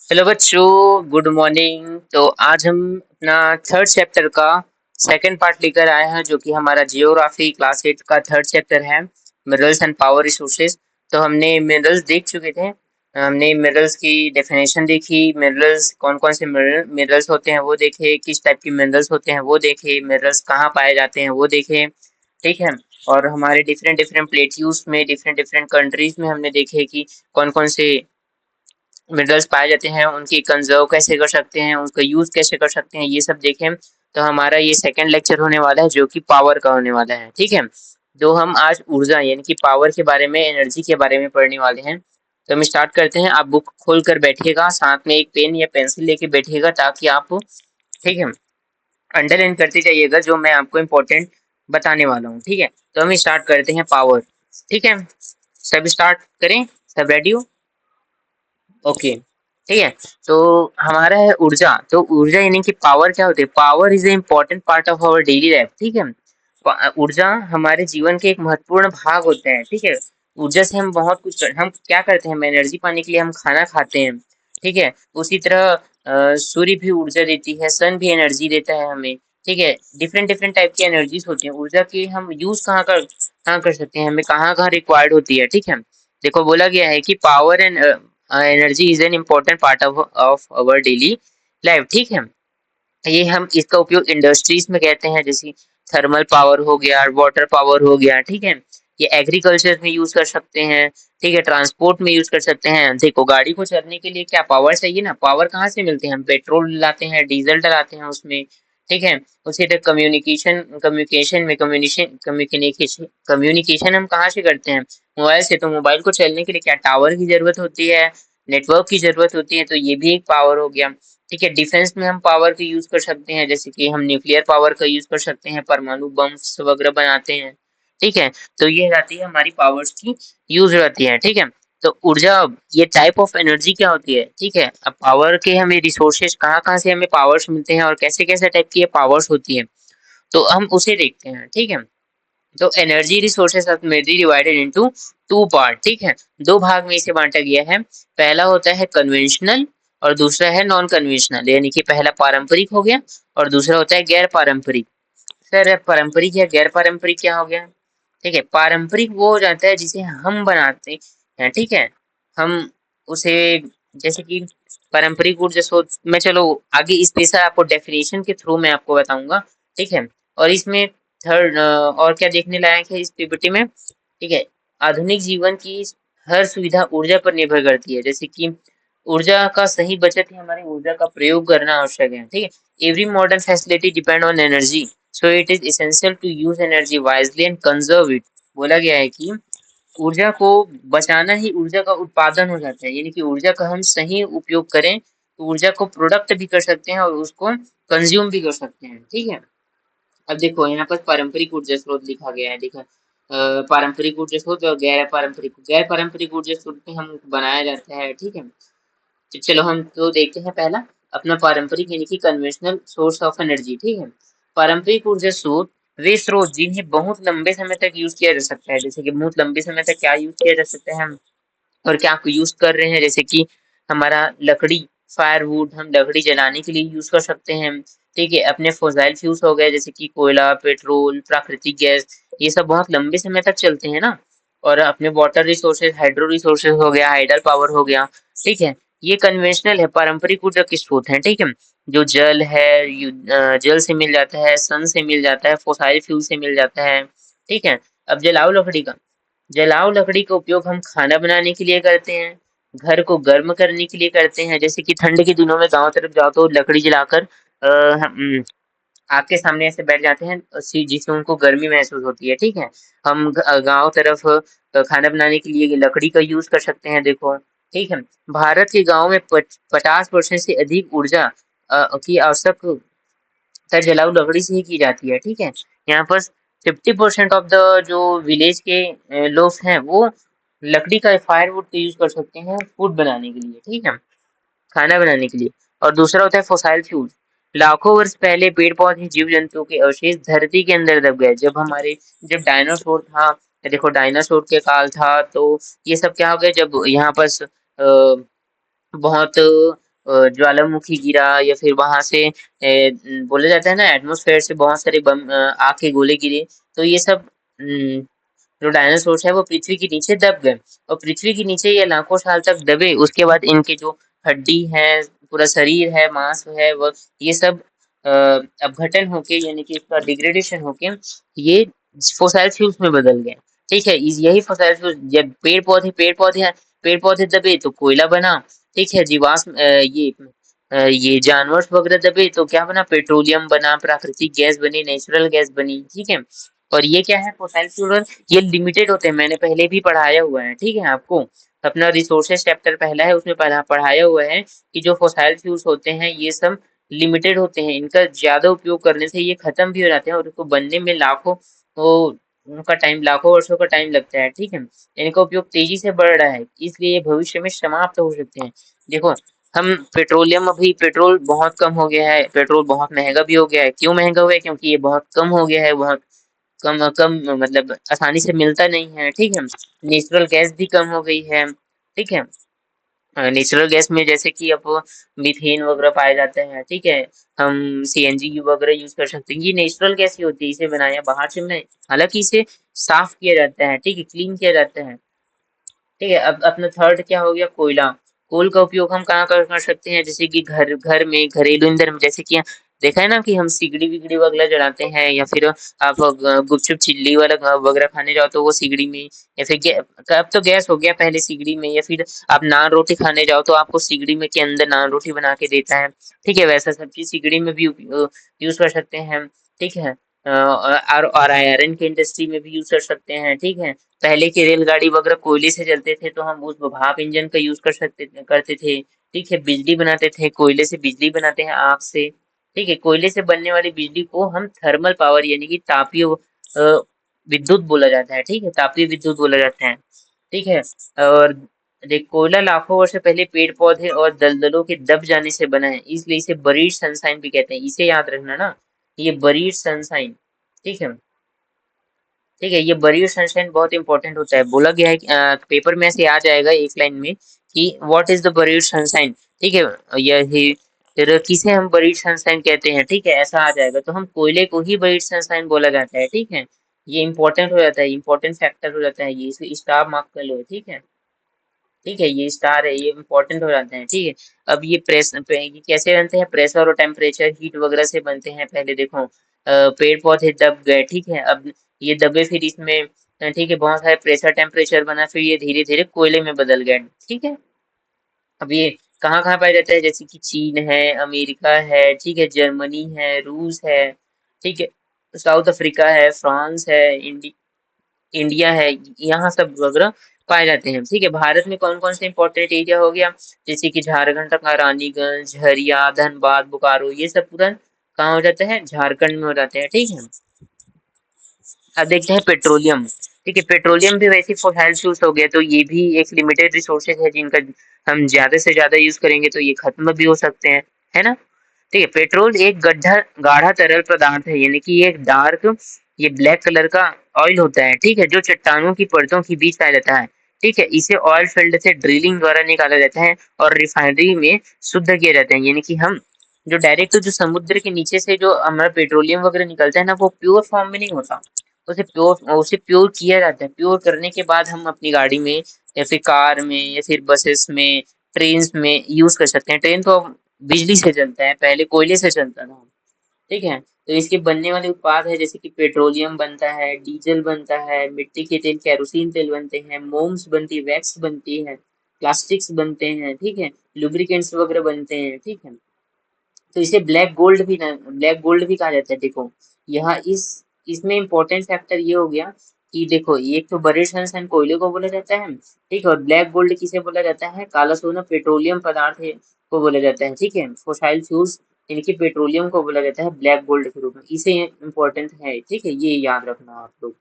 Hello बच्चों, good morning. तो आज हम अपना थर्ड चैप्टर का सेकंड पार्ट लेकर आए हैं, जो कि हमारा जियोग्राफी क्लास 8 का थर्ड चैप्टर है, मिनरल्स एंड पावर रिसोर्सेज। तो हमने मिनरल्स देख चुके थे। हमने मिनरल्स की डेफिनेशन देखी, मिनरल्स कौन कौन से मिनरल्स होते हैं वो देखे, किस टाइप के मिनरल्स होते हैं वो देखे, मिनरल्स कहाँ पाए जाते हैं वो देखे। ठीक है। और हमारे डिफरेंट डिफरेंट प्लेट्यूज में, डिफरेंट डिफरेंट कंट्रीज में हमने देखे कि कौन कौन से मिनरल्स पाए जाते हैं, उनकी कंजर्व कैसे कर सकते हैं, उनका यूज कैसे कर सकते हैं, ये सब देखें। तो हमारा ये सेकंड लेक्चर होने वाला है, जो कि पावर का होने वाला है। ठीक है। जो हम आज ऊर्जा यानी कि पावर के बारे में, एनर्जी के बारे में पढ़ने वाले हैं। तो हम स्टार्ट करते हैं। आप बुक खोल कर बैठिएगा, साथ में एक पेन या पेंसिल लेके बैठिएगा, ताकि आप, ठीक है, अंडरलाइन करते जाइएगा जो मैं आपको इम्पोर्टेंट बताने वाला हूँ। ठीक है। तो हम स्टार्ट करते हैं पावर। ठीक है। सब स्टार्ट करें, सब रेडी हो? ओके। ठीक है। तो हमारा है ऊर्जा। तो ऊर्जा यानी कि पावर क्या होती है? Power is a important part of our daily life. ठीक है। ऊर्जा हमारे जीवन के एक महत्वपूर्ण भाग होते हैं। ठीक है। ऊर्जा से हम बहुत कुछ हम क्या करते हैं? हम एनर्जी पाने के लिए हम खाना खाते हैं। ठीक है। उसी तरह सूर्य भी ऊर्जा देती है, सन भी एनर्जी देता है हमें। ठीक है। डिफरेंट डिफरेंट टाइप की एनर्जीज होती हैं। ऊर्जा की हम यूज कहाँ कर सकते हैं, हमें कहाँ कहाँ रिक्वायर्ड होती है। ठीक है। देखो, बोला गया है कि power and energy is an important part of our daily life. ठीक है। ये हम इसका उपयोग इंडस्ट्रीज में कहते हैं, जैसे थर्मल पावर हो गया, वाटर पावर हो गया। ठीक है। ये एग्रीकल्चर में यूज कर सकते हैं। ठीक है। ट्रांसपोर्ट में यूज कर सकते हैं। देखो, गाड़ी को चलने के लिए क्या पावर चाहिए ना? पावर कहाँ से मिलते हैं? हम पेट्रोल डलाते हैं, डीजल डलाते हैं उसमें। ठीक है। उसी तरह कम्युनिकेशन कम्युनिकेशन में कम्युनिकेशन कम्युनिकेशन कम्युनिकेशन हम कहाँ से करते हैं? मोबाइल से। तो मोबाइल को चलने के लिए क्या टावर की जरूरत होती है, नेटवर्क की जरूरत होती है। तो ये भी एक पावर हो गया। ठीक है। डिफेंस में हम पावर का यूज कर सकते हैं, जैसे कि हम न्यूक्लियर पावर का यूज कर सकते हैं, परमाणु बम्स वगैरह बनाते हैं। ठीक है। तो ये रहती है हमारी पावर्स की यूज रहती है। ठीक है। तो ऊर्जा, ये टाइप ऑफ एनर्जी क्या होती है? ठीक है। अब पावर के हमें रिसोर्सेज कहाँ कहाँ से हमें पावर्स मिलते हैं और कैसे कैसे टाइप की ये पावर्स होती है, तो हम उसे देखते हैं। ठीक है। तो energy resources are mainly divided into two part. ठीक है। दो भाग में इसे बांटा गया है। पहला होता है कन्वेंशनल और दूसरा है नॉन कन्वेंशनल, यानी कि पहला पारंपरिक हो गया और दूसरा होता है गैर पारंपरिक। सर, पारंपरिक या गैर पारंपरिक क्या हो गया? ठीक है। पारंपरिक वो हो जाता है जिसे हम बनाते हैं। ठीक है। हम उसे, जैसे कि पारंपरिक ऊर्जा स्रोत मैं, चलो आगे स्पेशल आपको डेफिनेशन के थ्रू मैं आपको बताऊंगा। ठीक है। और इसमें थर्ड और क्या देखने लायक है इस पीपीटी में? ठीक है। आधुनिक जीवन की हर सुविधा ऊर्जा पर निर्भर करती है, जैसे कि ऊर्जा का सही बचत ही हमारी ऊर्जा का प्रयोग करना आवश्यक है। ठीक है। Every modern facility depend on energy, so it is essential to use energy wisely and conserve it. बोला गया है कि ऊर्जा को बचाना ही ऊर्जा का उत्पादन हो जाता है, यानी कि ऊर्जा का हम सही उपयोग करें तो ऊर्जा को प्रोडक्ट भी कर सकते हैं और उसको कंज्यूम भी कर सकते हैं। ठीक है। अब देखो, यहाँ पर पारंपरिक ऊर्जा स्रोत लिखा गया है। देखो, पारंपरिक ऊर्जा स्रोत और गैर पारंपरिक ऊर्जा स्रोत में हम बनाया जाता है। ठीक है। तो चलो हम तो देखते हैं पहला अपना पारंपरिक यानी कि कन्वेंशनल सोर्स ऑफ एनर्जी। ठीक है। पारंपरिक ऊर्जा स्रोत वे स्रोत जिन्हें बहुत लंबे समय तक यूज किया जा सकता है, जैसे कि बहुत लंबे समय तक क्या यूज किया जा सकता है हम और क्या यूज कर रहे हैं, जैसे कि हमारा लकड़ी, फायरवुड हम लकड़ी जलाने के लिए यूज कर सकते हैं। ठीक है। अपने फोसाइल फ्यूल्स हो गए, जैसे कि कोयला, पेट्रोल, प्राकृतिक गैस, ये सब बहुत लंबे समय तक चलते हैं ना। और अपने वाटर रिसोर्सेज, हाइड्रो रिसोर्सेज हो गया, हाइडल पावर हो गया। ठीक है। ये कन्वेंशनल है, पारंपरिक ऊर्जा के स्रोत हैं। ठीक है। जो जल है, जल से मिल जाता है, सन से मिल जाता है, फोसाइल फ्यूल से मिल जाता है। ठीक है। अब जलाऊ लकड़ी का उपयोग हम खाना बनाने के लिए करते हैं, घर को गर्म करने के लिए करते हैं, जैसे कि ठंड के दिनों में गांव तरफ जाओ तो लकड़ी जलाकर आपके सामने ऐसे बैठ जाते हैं, जिससे उनको गर्मी महसूस होती है। ठीक है। हम गांव तरफ खाना बनाने के लिए लकड़ी का यूज कर सकते हैं। देखो, ठीक है। भारत के गांव में 50% से अधिक ऊर्जा की आवश्यक जलाऊ लकड़ी से ही की जाती है। ठीक है। यहाँ पर 50% ऑफ द जो विलेज के लोग हैं वो लकड़ी का फायरवुड का यूज कर सकते हैं फूड बनाने के लिए। ठीक है। खाना बनाने के लिए। और दूसरा होता है फोसाइल फ्यूल। लाखों वर्ष पहले पेड़ पौधे, जीव जंतु के अवशेष धरती के अंदर दब गए। जब डायनासोर था, देखो डायनासोर के काल था, तो ये सब क्या हो गया, जब यहाँ पर बहुत ज्वालामुखी गिरा या फिर वहां से बोला जाता है ना एटमॉस्फेयर से बहुत सारे बम आग के गोले गिरे, तो ये सब जो डायनासोर्स है वो पृथ्वी के नीचे दब गए। और पृथ्वी के नीचे ये लाखों साल तक दबे, उसके बाद इनके जो हड्डी है, पूरा शरीर है, मांस है, वो ये सब अपघटन होके यानी कि इसका डिग्रेडेशन होके ये फोसाइल फ्यूल्स में बदल गए। ठीक है, यही फोसाइल फ्यूल्स जब पेड़ पौधे दबे तो कोयला बना। ठीक है, जीवाश्म ये जानवर वगैरह दबे तो क्या बना, पेट्रोलियम बना, प्राकृतिक गैस बनी, नेचुरल गैस बनी। ठीक है, और ये क्या है फोसाइल फ्यूल, ये लिमिटेड होते हैं, मैंने पहले भी पढ़ाया हुआ है। ठीक है, आपको अपना रिसोर्सेज चैप्टर पहला है उसमें पढ़ाया हुआ है कि जो फोसाइल फ्यूल्स होते हैं ये सब लिमिटेड होते हैं, इनका ज्यादा उपयोग करने से ये खत्म भी हो जाते हैं और इसको बनने में वो उनका टाइम लाखों वर्षों का टाइम लगता है। ठीक है, इनका उपयोग तेजी से बढ़ रहा है, इसलिए ये भविष्य में समाप्त हो सकते हैं। देखो, हम पेट्रोलियम, अभी पेट्रोल बहुत कम हो गया है, पेट्रोल बहुत महंगा भी हो गया है। क्यों महंगा हुआ है? क्योंकि ये बहुत कम हो गया है, बहुत कम कम मतलब आसानी से मिलता नहीं है। ठीक है, नेचुरल गैस भी कम हो गई है। ठीक है, नेचुरल गैस में जैसे कि अब मीथेन वगैरह पाए जाते हैं। ठीक है, हम सीएनजी वगैरह यूज कर सकते हैं, ये नेचुरल गैस ही होती है, इसे बनाया बाहर से नहीं, हालांकि इसे साफ किया जाता है। ठीक है, क्लीन किया जाता है। ठीक है, अब अपना थर्ड क्या हो गया, कोयला। कोल का उपयोग हम कहाँ कर सकते हैं, जैसे कि घर घर में, घरेलू ईंधन में, जैसे कि देखा है ना कि हम सिगड़ी विगड़ी वगैरह जलाते हैं, या फिर आप गुपचुप चिल्ली वाला वगैरह खाने जाओ तो वो सिगड़ी में, या फिर अब तो गैस हो गया, पहले सिगड़ी में, या फिर आप नान रोटी खाने जाओ तो आपको सिगड़ी में के अंदर नान रोटी बना के देता है। ठीक है, वैसा सब चीज सिगड़ी में भी यूज कर सकते हैं। ठीक है, और आयरन की इंडस्ट्री में भी यूज कर सकते हैं। ठीक है, पहले की रेलगाड़ी वगैरह कोयले से चलते थे तो हम उस भाप इंजन का यूज करते थे। ठीक है, बिजली बनाते थे, कोयले से बिजली बनाते हैं आग से। ठीक है, कोयले से बनने वाली बिजली को हम थर्मल पावर यानी कि तापीय विद्युत बोला जाता है। ठीक है, तापीय विद्युत बोला जाता है। ठीक है, और देख, कोयला लाखों वर्ष पहले पेड़ पौधे और दलदलों के दब जाने से बना है, इसलिए इसे बरीड सनसाइन भी कहते हैं। इसे याद रखना ना, ये बरीड सनसाइन। ठीक है, ठीक है, ये बरीड सनशाइन बहुत इंपॉर्टेंट होता है, बोला गया है कि पेपर में से आ जाएगा एक लाइन में कि what is the buried sunshine. ठीक है, यही फिर किसे हम बरीड सनशाइन कहते हैं। ठीक है, ऐसा आ जाएगा तो हम कोयले को ही बरीड सनशाइन बोला जाता है। ठीक है, ये इंपॉर्टेंट हो जाता है, इंपॉर्टेंट फैक्टर हो जाता है, ये इसे स्टार मार्क कर लो। ठीक है, ठीक है, ये स्टार है, ये इम्पोर्टेंट हो जाते हैं। ठीक है, अब ये ये कैसे बनते हैं, प्रेशर और टेम्परेचर हीट वगैरह से बनते हैं। पहले देखो, पेड़ पौधे दब गए। ठीक है, अब ये दबे, फिर इसमें ठीक है बहुत सारे प्रेशर टेम्परेचर बना, फिर ये धीरे धीरे कोयले में बदल गए। ठीक है, अब ये कहाँ कहाँ पाया जाता है, जैसे कि चीन है, अमेरिका है, ठीक है, जर्मनी है, रूस है, ठीक है, साउथ अफ्रीका है, फ्रांस है, इंडिया है, यहाँ सब वगैरह पाए जाते हैं। ठीक है, भारत में कौन कौन से इंपॉर्टेंट एरिया हो गया, जैसे कि झारखंड का रानीगंज, झरिया, धनबाद, बोकारो, ये सब पूरा कहाँ हो जाता है, झारखंड में हो जाते हैं। ठीक है, अब देखते हैं पेट्रोलियम। ठीक है, पेट्रोलियम भी वैसे फॉसिल फ्यूल्स हो गया, तो ये भी एक लिमिटेड रिसोर्सेज है जिनका हम ज्यादा से ज्यादा यूज करेंगे तो ये खत्म भी हो सकते हैं, है ना। ठीक है, पेट्रोल एक गड्ढा गाढ़ा तरल पदार्थ है, यानी कि एक डार्क, ये ब्लैक कलर का ऑयल होता है। ठीक है, जो चट्टानों की परतों के बीच पाया जाता है। ठीक है, इसे ऑयल फील्ड से ड्रिलिंग द्वारा निकाला जाता है और रिफाइनरी में शुद्ध किया जाता है, यानी कि हम जो डायरेक्ट जो समुद्र के नीचे से जो हमारा पेट्रोलियम वगैरह निकलता है ना, वो प्योर फॉर्म में नहीं होता, उसे प्योर किया जाता है। प्योर करने के बाद हम अपनी गाड़ी में या फिर कार में या फिर बसेस में, ट्रेन में यूज कर सकते हैं। ट्रेन तो अब बिजली से चलता है, पहले कोयले से चलता था। ठीक है, तो इसके बनने वाले उत्पाद है जैसे कि पेट्रोलियम बनता है, डीजल बनता है, मिट्टी के तेल, केरोसिन तेल बनते हैं, मोम्स बनती है, वैक्स बनती है, प्लास्टिक्स बनते हैं। ठीक है, लुब्रिकेंट्स वगैरह बनते हैं। ठीक है, तो इसे ब्लैक गोल्ड भी कहा जाता है। देखो, यहाँ इसमें इम्पोर्टेंट फैक्टर ये हो गया कि देखो, एक तो बड़े सन कोयले को बोला जाता है। ठीक है, और ब्लैक गोल्ड किसे बोला जाता है, काला सोना पेट्रोलियम पदार्थ है को बोला जाता है। ठीक है, फोसाइल फ्यूल्स इनकी पेट्रोलियम को बोला जाता है ब्लैक गोल्ड के रूप में, इसे इम्पोर्टेंट है। ठीक है, ये याद रखना आप लोग।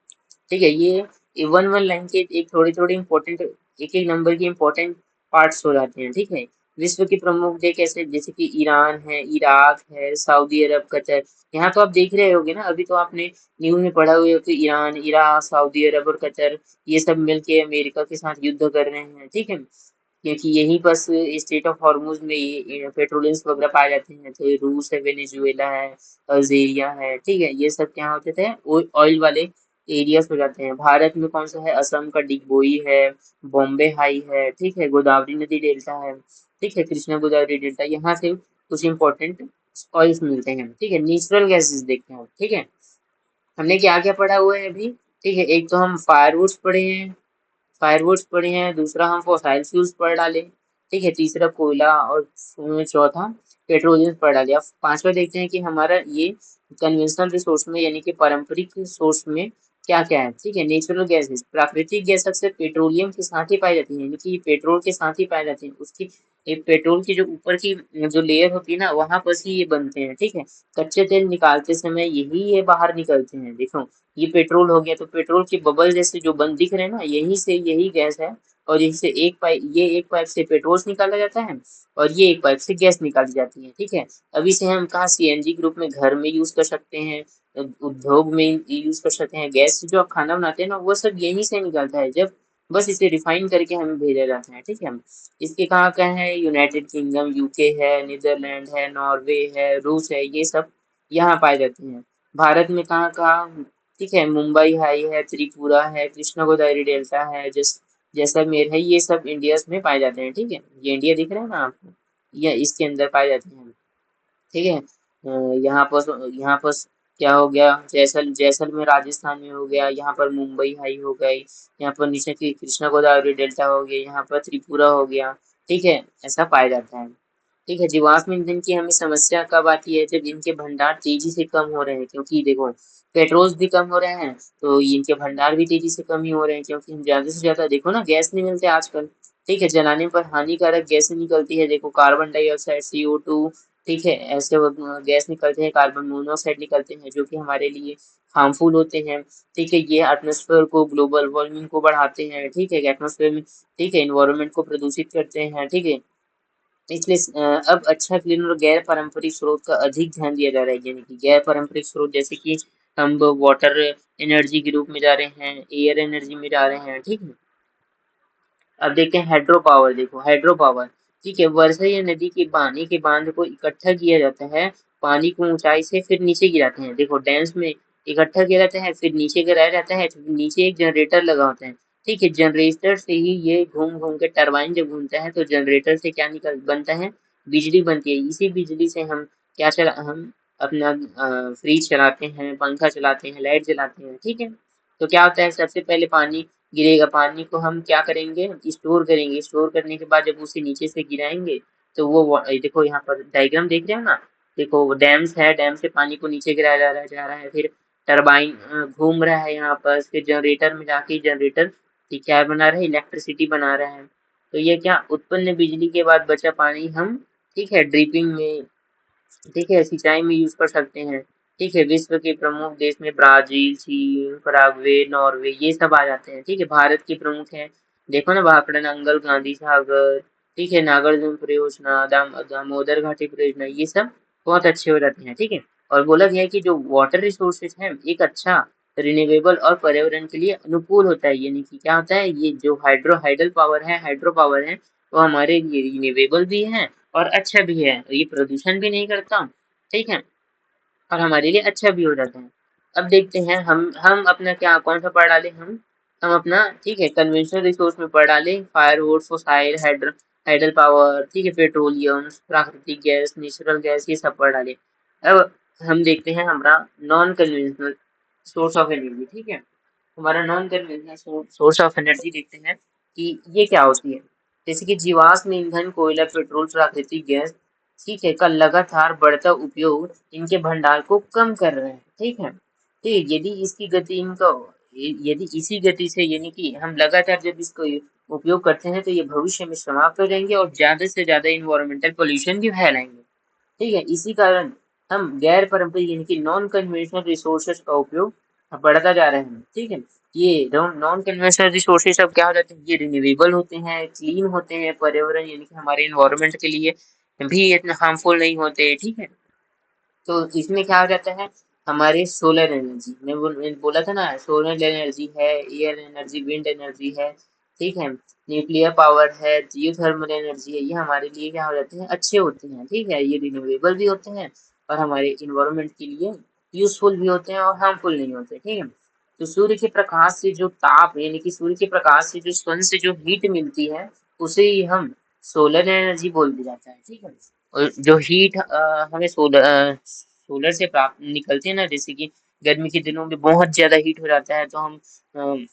ठीक है, ये वन वन लाइन के एक थोड़ी थोड़ी इम्पोर्टेंट, एक एक नंबर के इम्पोर्टेंट पार्ट्स हो जाते हैं। ठीक है, विश्व के प्रमुख देश कैसे, जैसे कि ईरान है, इराक है, सऊदी अरब, कतर, यहाँ तो आप देख रहे होगे ना, अभी तो आपने न्यूज में पढ़ा हुआ कि ईरान, इराक, सऊदी अरब और कतर ये सब मिलके अमेरिका के साथ युद्ध कर रहे हैं। ठीक है, क्योंकि यहीं पर स्टेट ऑफ हॉर्मुज में ये पेट्रोलियम्स वगैरह पाए जाते हैं। तो रूस है, वेनेजुएला है, अल्जीरिया है, ठीक है, ये सब क्या होते थे, ऑयल वाले एरियाज हो जाते हैं। भारत में कौन सा है, असम का डिगबोई है, बॉम्बे हाई है, ठीक है, गोदावरी नदी डेल्टा है, ठीक है, कृष्णा गोदावरी डेल्टा, यहाँ से कुछ इंपॉर्टेंट ऑयल्स मिलते हैं, ठीक है। नेचुरल गैसेस देखते हैं, ठीक है। हमने क्या क्या पढ़ा हुआ है अभी, ठीक है। एक तो हम फायरवुड्स पढ़े हैं, दूसरा हम फॉसाइल फ्यूल्स पढ़ डाले, ठीक है, तीसरा कोयला, और चौथा पेट्रोलियम पढ़ डाले। अब पांचवा देखते हैं कि हमारा ये कन्वेंशनल रिसोर्स में यानी कि पारंपरिक सोर्स में क्या क्या है, ठीक है। नेचुरल गैसेस, प्राकृतिक गैस अक्सर पेट्रोलियम के साथ ही पाई जाती है, यानी कि पेट्रोल के साथ ही पाई जाती है। उसकी ये पेट्रोल की जो ऊपर की जो लेयर होती है ना, वहां पर ही ये बनते हैं, ठीक है। कच्चे तेल निकालते समय यही ये बाहर निकलते हैं, देखो ये पेट्रोल हो गया, तो पेट्रोल के बबल जैसे जो बन दिख रहे हैं ना, यही से यही गैस है। और यही से एक पाइप से पेट्रोल निकाला जाता है, और ये एक पाइप से गैस निकाली जाती है, ठीक है। अभी से हम कहा सीएनजी के रूप में घर में यूज कर सकते हैं, उद्योग में यूज कर सकते हैं। गैस जो आप खाना बनाते हैं ना, वो सब यहीं से निकलता है, जब बस इसे रिफाइन करके हमें भेजा जाता है, ठीक है। इसके कहाँ कहाँ है, यूनाइटेड किंगडम, यूके है, नीदरलैंड है, नॉर्वे है, रूस है, ये सब यहाँ पाए जाते हैं। भारत में कहाँ कहाँ, ठीक है, मुंबई हाई है, त्रिपुरा है, कृष्णा गोदावरी डेल्टा है, जैसलमेर है, ये सब इंडिया में पाए जाते हैं, ठीक है। ये इंडिया दिख रहा है ना आपको, या इसके अंदर पाए जाते हैं, ठीक है। यहाँ पर क्या हो गया, जैसलमेर राजस्थान में हो गया, यहाँ पर मुंबई हाई हो गई, यहाँ पर नीचे की कृष्णा गोदावरी डेल्टा हो गया, यहाँ पर त्रिपुरा हो गया, ठीक है। ऐसा पाया जाता है, ठीक है। जीवाश्म ईंधन की हमें समस्या कब आती है, जब इनके भंडार तेजी से कम हो रहे हैं, क्योंकि देखो पेट्रोल्स भी कम हो रहे हैं, तो इनके भंडार भी तेजी से कम ही हो रहे हैं, क्योंकि हम ज्यादा से ज्यादा देखो ना गैस नहीं मिलते आजकल, ठीक है। जलाने पर हानिकारक गैसें निकलती है, देखो कार्बन डाइऑक्साइड, CO2, ठीक है, ऐसे गैस निकलते हैं, कार्बन मोनोऑक्साइड निकलते हैं, जो कि हमारे लिए हार्मफुल होते हैं, ठीक है। ये एटमॉस्फेयर को, ग्लोबल वार्मिंग को बढ़ाते हैं, ठीक है, एटमॉस्फेयर में, ठीक है, इन्वायरमेंट को प्रदूषित करते हैं, ठीक है। इसलिए अब अच्छा क्लीन और गैर पारंपरिक स्रोत का अधिक ध्यान दिया जा रहा है, यानी कि गैर पारंपरिक स्रोत जैसे कि हम वाटर एनर्जी के रूप में जा रहे हैं, एयर एनर्जी में जा रहे हैं, ठीक है। अब देखते हैं हाइड्रो पावर, देखो हाइड्रो पावर, ठीक है, वर्षा या नदी के पानी के बांध को इकट्ठा किया जाता है, पानी को ऊंचाई से फिर नीचे गिराते हैं, देखो डैम्स में इकट्ठा किया जाता है, फिर नीचे गिराया जाता है, फिर नीचे एक जनरेटर लगा होता है, ठीक है। जनरेटर से ही ये घूम घूम के, टरबाइन जब घूमता है तो जनरेटर से क्या निकल बनता है, बिजली बनती है। इसी बिजली से हम क्या चला हम अपना फ्रिज चलाते हैं, पंखा चलाते हैं, लाइट जलाते हैं, ठीक है। तो क्या होता है, सबसे पहले पानी गिरेगा, पानी को हम क्या करेंगे, स्टोर करेंगे, स्टोर करने के बाद जब उसे नीचे से गिराएंगे, तो देखो यहाँ पर डायग्राम देख रहे हो ना, देखो वो डैम्स है, डैम से पानी को नीचे गिराया जा रहा है, फिर टरबाइन घूम रहा है यहाँ पर, फिर जनरेटर में जाके जनरेटर क्या बना रहा है, इलेक्ट्रिसिटी बना रहा है। तो ये क्या, उत्पन्न बिजली के बाद बचा पानी हम, ठीक है, ड्रिपिंग में, ठीक है, सिंचाई में यूज कर सकते हैं, ठीक है। विश्व के प्रमुख देश में ब्राजील, चीन, पराग्वे, नॉर्वे, ये सब आ जाते हैं, ठीक है। भारत के प्रमुख हैं, देखो ना, भाखड़ा नंगल, गांधी सागर, ठीक है, नागार्जुन परियोजना, दामोदर घाटी परियोजना, ये सब बहुत अच्छे हो जाते हैं, ठीक है। और बोला गया है कि जो वाटर रिसोर्सेज है एक अच्छा रिन्यूएबल और पर्यावरण के लिए अनुकूल होता है, यानी कि क्या होता है, ये जो हाइड्रो पावर है, वो हमारे लिए रिन्यूएबल भी है और अच्छा भी है, ये प्रदूषण भी नहीं करता, ठीक है, और हमारे लिए अच्छा भी हो जाता है। अब देखते हैं हम अपना क्या कौन सा पढ़ डाले, हम अपना, ठीक है, कन्वेंशनल रिसोर्स में पढ़ डाले, फायरवुड, फोसाइल, हाइडल पावर, ठीक है, पेट्रोलियम, प्राकृतिक गैस, नेचुरल गैस, ये सब पढ़ डाले। अब हम देखते हैं हमारा non conventional source of energy, ठीक है। हमारा non conventional source of energy देखते हैं कि ये क्या होती है, जैसे कि जीवाश्म ईंधन, कोयला, पेट्रोल, प्राकृतिक गैस, ठीक है, का लगातार बढ़ता उपयोग इनके भंडार को कम कर रहे हैं, ठीक है। ठीक, यदि इसी गति से, यानी कि हम लगातार जब इसको उपयोग करते हैं, तो ये भविष्य में समाप्त हो जाएंगे और ज्यादा से ज्यादा इन्वायरमेंटल पोल्यूशन भी फैलाएंगे, ठीक है। इसी कारण हम गैर पारंपरिक यानी कि नॉन कन्वेंशनल रिसोर्सेज का उपयोग बढ़ता जा रहे हैं, ठीक है। ये नॉन कन्वेंशनल रिसोर्सेज अब क्या हो जाते हैं, ये रिन्यूएबल होते हैं, क्लीन होते हैं, पर्यावरण यानी कि हमारे इन्वायरमेंट के लिए भी इतना हार्मफुल नहीं होते, ठीक है। तो इसमें क्या हो जाता है, हमारे सोलर एनर्जी, मैं बोला था ना, सोलर एनर्जी है, एयर एनर्जी, विंड एनर्जी है, ठीक है। न्यूक्लियर पावर है, जियोथर्मल एनर्जी है, ये हमारे लिए क्या हो जाते हैं, अच्छे होते हैं। ठीक है, ये रिन्यूएबल भी होते हैं और हमारे इन्वायरमेंट के लिए यूजफुल भी होते हैं और हार्मफुल नहीं होते। ठीक है, तो सूर्य के प्रकाश से जो ताप यानी कि सूर्य के प्रकाश से जो सन से जो हीट मिलती है उसे ही हम सोलर एनर्जी बोल दिया जाता है। ठीक है, और जो हीट हमें सोलर से प्राप्त निकलती है ना, जैसे कि गर्मी के दिनों में बहुत ज्यादा हीट हो जाता है तो हम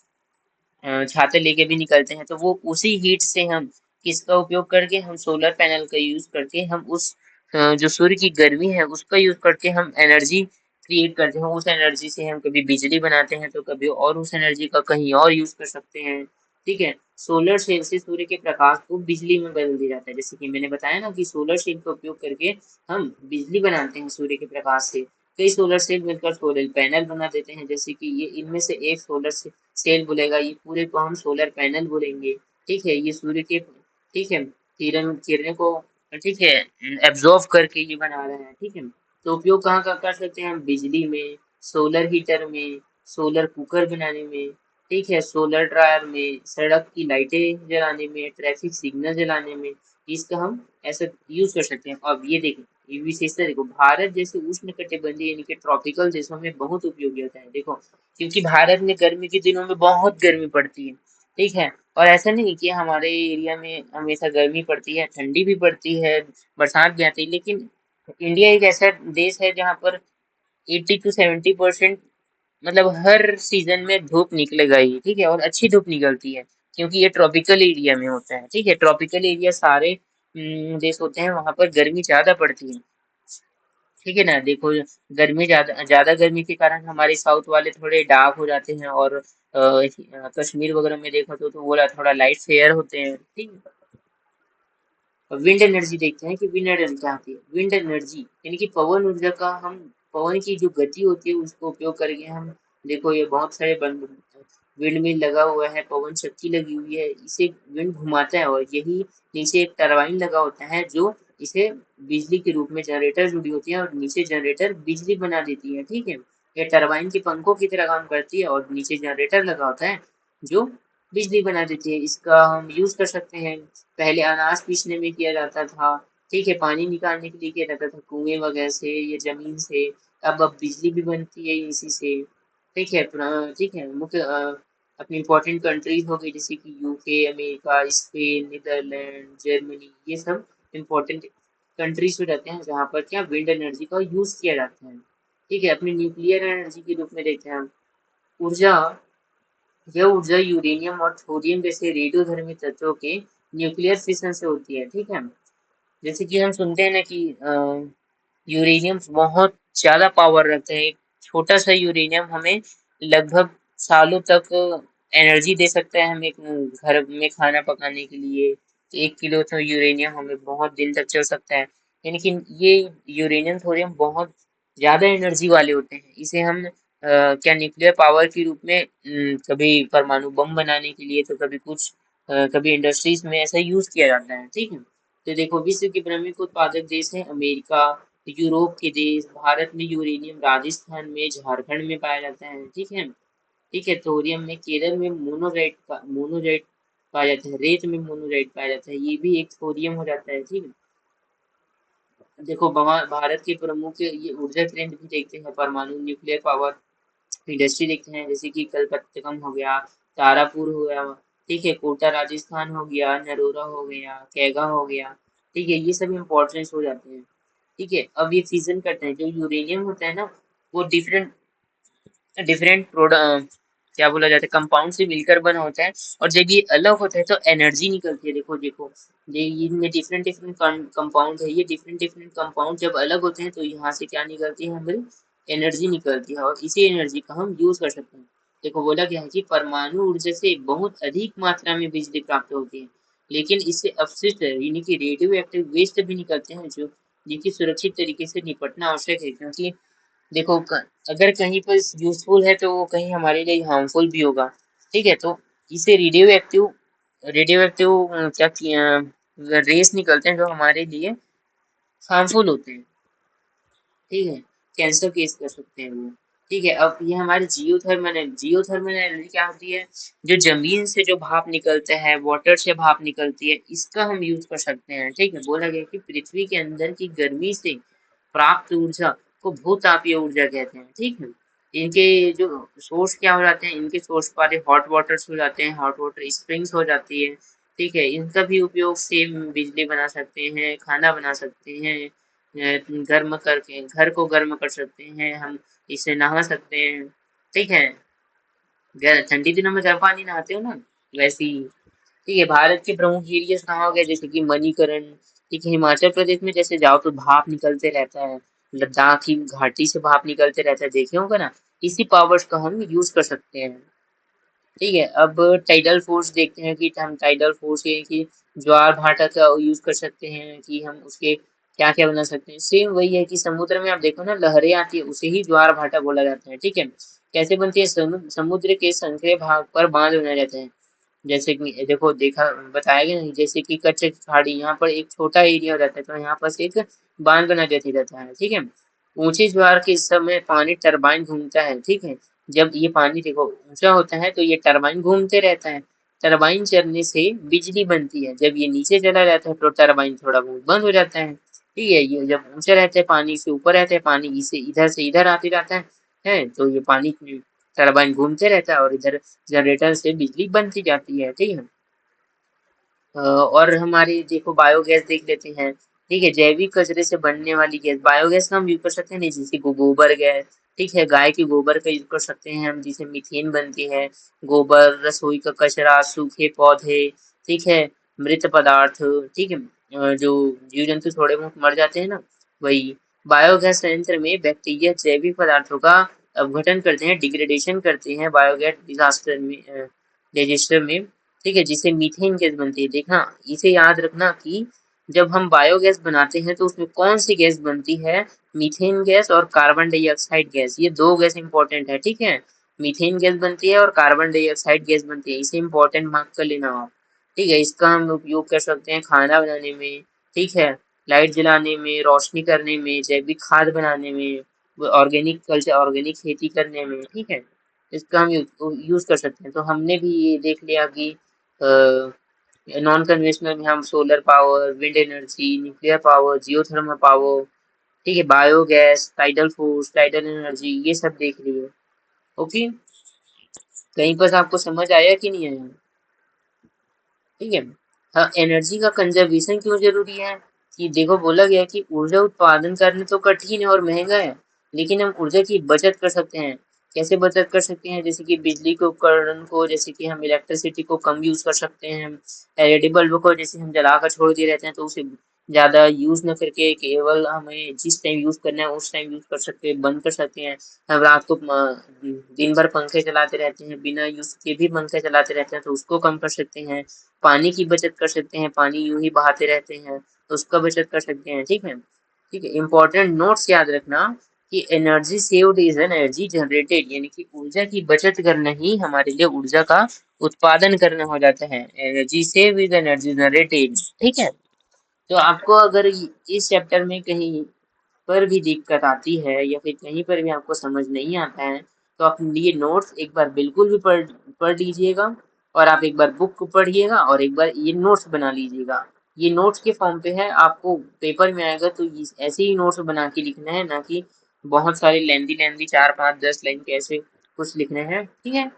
छाते लेके भी निकलते हैं, तो वो उसी हीट से हम किसका उपयोग करके, हम सोलर पैनल का यूज करके हम उस जो सूर्य की गर्मी है उसका यूज करके हम एनर्जी क्रिएट करते हैं। उस एनर्जी से हम कभी बिजली बनाते हैं तो कभी और उस एनर्जी का कहीं और यूज कर सकते हैं। ठीक है, सोलर सेल से सूर्य के प्रकाश को बिजली में बदल दिया जाता है। जैसे कि मैंने बताया ना कि सोलर सेल का उपयोग करके हम बिजली बनाते हैं सूर्य के प्रकाश से। कई सोलर सेल मिलकर सोलर पैनल बना देते हैं। जैसे कि ये इनमें से एक सोलर सेल बोलेगा, ये पूरे को हम सोलर पैनल बोलेंगे। ठीक है, ये सूर्य के, ठीक है, किरणें को, ठीक है, एब्जॉर्व करके ये बना रहे हैं। ठीक है, तो उपयोग कहाँ का कर सकते हैं हम, बिजली में, सोलर हीटर में, सोलर कुकर बनाने में, ठीक है, सोलर ड्रायर में, सड़क की लाइटें जलाने में, ट्रैफिक सिग्नल जलाने में, इसका हम ऐसा यूज कर सकते हैं। अब ये देखो, ये विशेषता देखो, भारत जैसे उष्ण कटिबंधीय यानी कि ट्रॉपिकल देशों में बहुत उपयोगी होता है। देखो, क्योंकि भारत में गर्मी के दिनों में बहुत गर्मी पड़ती है। ठीक है, और ऐसा नहीं कि हमारे एरिया में हमेशा गर्मी पड़ती है, ठंडी भी पड़ती है, बरसात भी आती है, लेकिन इंडिया एक ऐसा देश है जहाँ पर 80 to 70% मतलब हर सीजन में धूप निकलेगा ही। ठीक है, और अच्छी धूप निकलती है क्योंकि ये ट्रॉपिकल एरिया में होता है। ठीक है, ट्रॉपिकल एरिया सारे देश होते हैं वहां पर गर्मी ज्यादा पड़ती है। ठीक है ना, देखो, गर्मी ज्यादा ज्यादा गर्मी के कारण हमारे साउथ वाले थोड़े डार्क हो जाते हैं और कश्मीर वगैरह में देखो तो वो थोड़ा लाइट फेयर होते हैं। ठीक है, विंड एनर्जी देखते हैं कि विंड एनर्जी क्या होती है। विंड एनर्जी यानी कि पवन ऊर्जा का हम, पवन की जो गति होती है उसको उपयोग करके हम, देखो ये बहुत सारे विंड मिल लगा हुआ है, पवन शक्ति लगी हुई है, इसे विंड घुमाता है और यही नीचे एक टरबाइन लगा होता है जो इसे बिजली के रूप में, जनरेटर जुड़ी होती है और नीचे जनरेटर बिजली बना देती है। ठीक है, ये टरबाइन के पंखों की तरह काम करती है और नीचे जनरेटर लगा होता है जो बिजली बना देती है। इसका हम यूज कर सकते हैं। पहले अनाज पीसने में किया जाता था। ठीक है, पानी निकालने के लिए किया जाता था कुएं वगैरह से या जमीन से। अब बिजली भी बनती है इसी से। ठीक है, ठीक है, मुख्य अपनी इम्पोर्टेंट कंट्रीज हो गई जैसे कि UK, America, Spain, Netherland, Germany, ये सब इम्पोर्टेंट कंट्रीज हो जाते हैं जहाँ पर क्या विंड एनर्जी का यूज किया जाता है। ठीक है, अपनी न्यूक्लियर एनर्जी के रूप में देखते हैं हम, ऊर्जा, यह ऊर्जा यूरेनियम और थोरियम जैसे रेडियोधर्मी तत्वों के न्यूक्लियर फिशन से होती है। ठीक है, जैसे कि हम सुनते हैं ना कि यूरेनियम बहुत ज्यादा पावर रखता है। एक छोटा सा यूरेनियम हमें लगभग सालों तक एनर्जी दे सकता है। हमें घर में खाना पकाने के लिए 1 किलो तो यूरेनियम हमें बहुत दिन तक चल सकता है। यानी कि ये यूरेनियम थोरियम बहुत ज्यादा एनर्जी वाले होते हैं। इसे हम क्या न्यूक्लियर पावर के रूप में कभी परमाणु बम बनाने के लिए तो कभी कुछ कभी इंडस्ट्रीज में ऐसा यूज किया जाता है। ठीक है, तो देखो, विश्व के प्रमुख उत्पादक देश हैं अमेरिका, यूरोप के देश, भारत में यूरेनियम राजस्थान में, झारखंड में पाया जाता है। ठीक है, ठीक है, थोरियम में केरल में मोनोजाइट पाया जाता है, रेत में मोनोजाइट पाया जाता है, ये भी एक थोरियम हो जाता है। ठीक है, देखो, भारत के प्रमुख ये ऊर्जा केंद्र भी देखते हैं, परमाणु न्यूक्लियर पावर इंडस्ट्री देखते हैं, जैसे कि कलपत्तकम हो गया, तारापुर हो गया, ठीक है, कोटा राजस्थान हो गया, नरोरा हो गया, कैगा हो गया। ठीक है, ये सब इम्पोर्टेंस हो जाते हैं। ठीक है, अब ये फिजन करते हैं, जो यूरेनियम होता है ना वो डिफरेंट डिफरेंट प्रोडक्ट, क्या बोला जाता है, कंपाउंड से मिलकर बना होता है। और जब ये अलग होता है तो एनर्जी निकलती है। देखो देखो, ये इनमें डिफरेंट डिफरेंट कंपाउंड है, ये डिफरेंट डिफरेंट कंपाउंड जब अलग होते हैं तो यहाँ से क्या निकलती है, हमें एनर्जी निकलती है और इसी एनर्जी का हम यूज कर सकते हैं। देखो, बोला गया है कि परमाणु ऊर्जा से बहुत अधिक मात्रा में बिजली प्राप्त होती है, लेकिन इससे अपशिष्ट यानी कि रेडियो एक्टिव वेस्ट भी निकलते हैं जो जिनकी सुरक्षित तरीके से निपटना आवश्यक है। क्योंकि देखो, अगर कहीं पर यूजफुल है तो वो कहीं हमारे लिए हार्मफुल भी होगा। ठीक है, तो इसे रेडियो एक्टिव क्या रेस निकलते हैं जो हमारे लिए हार्मफुल होते हैं। ठीक है, कैंसर केस कर सकते हैं वो। ठीक है। अब ये हमारे जियोथर्मल है। जियोथर्मल एनर्जी क्या होती है? जो जमीन से जो भाप निकलता है, वाटर से भाप निकलती है, इसका हम यूज कर सकते हैं। ठीक है, बोला गया कि पृथ्वी के अंदर की गर्मी से प्राप्त ऊर्जा को भूतापीय ऊर्जा कहते हैं। ठीक है, इनके जो सोर्स क्या हो जाते हैं, इनके सोर्स वाले हॉट वाटर्स हो जाते हैं, हॉट वाटर स्प्रिंग्स हो जाती है। ठीक है, इनका भी उपयोग से बिजली बना सकते हैं, खाना बना सकते हैं, गर्म करके घर को गर्म कर सकते हैं हम, इससे नहा सकते हैं। ठीक है, ठंडी दिनों में गर्म पानी नहाते हो ना, वैसे ही। ठीक है, भारत के प्रमुख एरियाज कहाँ हो गए, जैसे कि मणिकरण। ठीक है, हिमाचल प्रदेश में जैसे जाओ तो भाप निकलते रहता है, लद्दाख की घाटी से भाप निकलते रहता है, देखे होगा ना। इसी पावर्स का हम यूज कर सकते हैं। ठीक है, अब टाइडल फोर्स देखते हैं कि हम टाइडल फोर्स ये कि ज्वार भाटा का यूज कर सकते हैं कि हम उसके क्या क्या बना सकते हैं। सेम वही है कि समुद्र में आप देखो ना, लहरें आती है, उसे ही ज्वार भाटा बोला जाता है। ठीक है, कैसे बनती है? समुद्र के संकरे भाग पर बांध बनाए जाते हैं। जैसे कि देखो, देखा बताया गया नहीं, जैसे कि कच्छ पहाड़ी, यहाँ पर एक छोटा एरिया रहता है तो यहाँ पर एक बांध बना देती रहता है। ठीक है, ऊंची ज्वार के समय पानी टरबाइन घूमता है। ठीक है, जब ये पानी देखो ऊंचा होता है तो ये टरबाइन घूमते रहता है। टरबाइन चलने से बिजली बनती है। जब ये नीचे चला जाता है तो टरबाइन थोड़ा बहुत बंद हो जाता है। ठीक है, ये जब ऊंचा रहता है, पानी से ऊपर रहता है, पानी इसे इधर से इधर आते रहता है तो ये पानी टरबाइन घूमते रहता है और इधर जनरेटर से बिजली बनती जाती है। ठीक है, और हमारी देखो बायोगैस देख लेते हैं। ठीक है, जैविक कचरे से बनने वाली गैस, बायोगैस का हम यूज कर सकते हैं नहीं, जैसे गोबर गैस। ठीक है, गाय के गोबर का यूज कर सकते हैं हम, जिसे मीथेन बनती है। गोबर, रसोई का कचरा, सूखे पौधे। ठीक है, मृत पदार्थ। ठीक है, जो जीव जंतु थोड़े बहुत मर जाते हैं ना, वही। बायोगैस संयंत्र में बैक्टीरिया जैविक पदार्थों का अपघटन करते हैं, डिग्रेडेशन करते हैं बायोगैस डिजास्टर में, डिजेस्टर में। ठीक है, जिसे मीथेन गैस बनती है। देखना, इसे याद रखना कि जब हम बायोगैस बनाते हैं तो उसमें कौन सी गैस बनती है? मीथेन गैस और कार्बन डाइऑक्साइड गैस, ये दो गैस इंपॉर्टेंट है। ठीक है, मीथेन गैस बनती है और कार्बन डाइऑक्साइड गैस बनती है, इसे इंपॉर्टेंट मार्क कर लेना आप। ठीक है, इसका हम उपयोग कर सकते हैं खाना बनाने में। ठीक है, लाइट जलाने में, रोशनी करने में, जैविक खाद बनाने में, ऑर्गेनिक कल्चर, ऑर्गेनिक खेती करने में। ठीक है, इसका हम यूज कर सकते हैं। तो हमने भी ये देख लिया कि नॉन कन्वेंशनल में हम solar power, wind energy, nuclear power, geothermal power. ठीक है, biogas, tidal force, tidal energy, ये सब देख लिए। ओके, कहीं पर आपको समझ आया कि नहीं आया? ठीक है, हाँ, एनर्जी का कंजर्वेशन क्यों जरूरी है? कि देखो, बोला गया है कि ऊर्जा उत्पादन करना तो कठिन है और महंगा है, लेकिन हम ऊर्जा की बचत कर सकते हैं। कैसे बचत कर सकते हैं? जैसे कि बिजली के उपकरण को, जैसे कि हम इलेक्ट्रिसिटी को कम यूज कर सकते हैं। एलईडी बल्ब को जैसे हम जलाकर छोड़ दिए रहते हैं तो उसे ज्यादा यूज न करके केवल हमें जिस टाइम यूज करना है उस टाइम यूज कर सकते हैं, बंद कर सकते हैं। हम रात को दिन भर पंखे चलाते रहते हैं, बिना यूज के भी पंखे चलाते रहते हैं तो उसको कम कर सकते हैं। पानी की बचत कर सकते हैं, पानी यूं ही बहाते रहते हैं तो उसका बचत कर सकते हैं। ठीक है, ठीक है, इंपॉर्टेंट नोट्स याद रखना कि energy saved is energy generated, यानी कि ऊर्जा की बचत करना ही हमारे लिए ऊर्जा का उत्पादन करना हो जाता है। Energy save is energy generated. ठीक है, तो आपको अगर इस चैप्टर में कहीं पर भी दिक्कत आती है या फिर कहीं पर भी आपको समझ नहीं आता है तो आप ये नोट्स एक बार बिल्कुल भी पढ़ पढ़ लीजिएगा, और आप एक बार बुक को पढ़िएगा और एक बार ये नोट्स बना लीजिएगा। ये नोट्स के फॉर्म पे है, आपको पेपर में आएगा तो ऐसे ही नोट्स बना के लिखना है, ना कि बहुत सारे लेंदी लेंदी 4 5 10 लाइन के ऐसे कुछ लिखने हैं। ठीक है,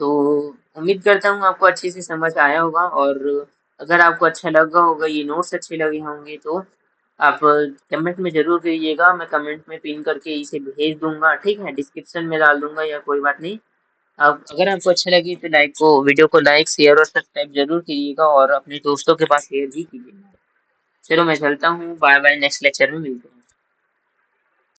तो उम्मीद करता हूँ आपको अच्छे से समझ आया होगा, और अगर आपको अच्छा लगा होगा, ये नोट्स अच्छे लगे होंगे तो आप कमेंट में जरूर करिएगा, मैं कमेंट में पिन करके इसे भेज दूंगा। ठीक है, डिस्क्रिप्शन में डाल दूंगा या कोई बात नहीं। अब अगर आपको अच्छा लगे तो वीडियो को लाइक शेयर और सब्सक्राइब जरूर कीजिएगा और अपने दोस्तों के पास शेयर भी कीजिएगा। चलो मैं चलता हूँ, बाय बाय, नेक्स्ट लेक्चर में मिलते हैं।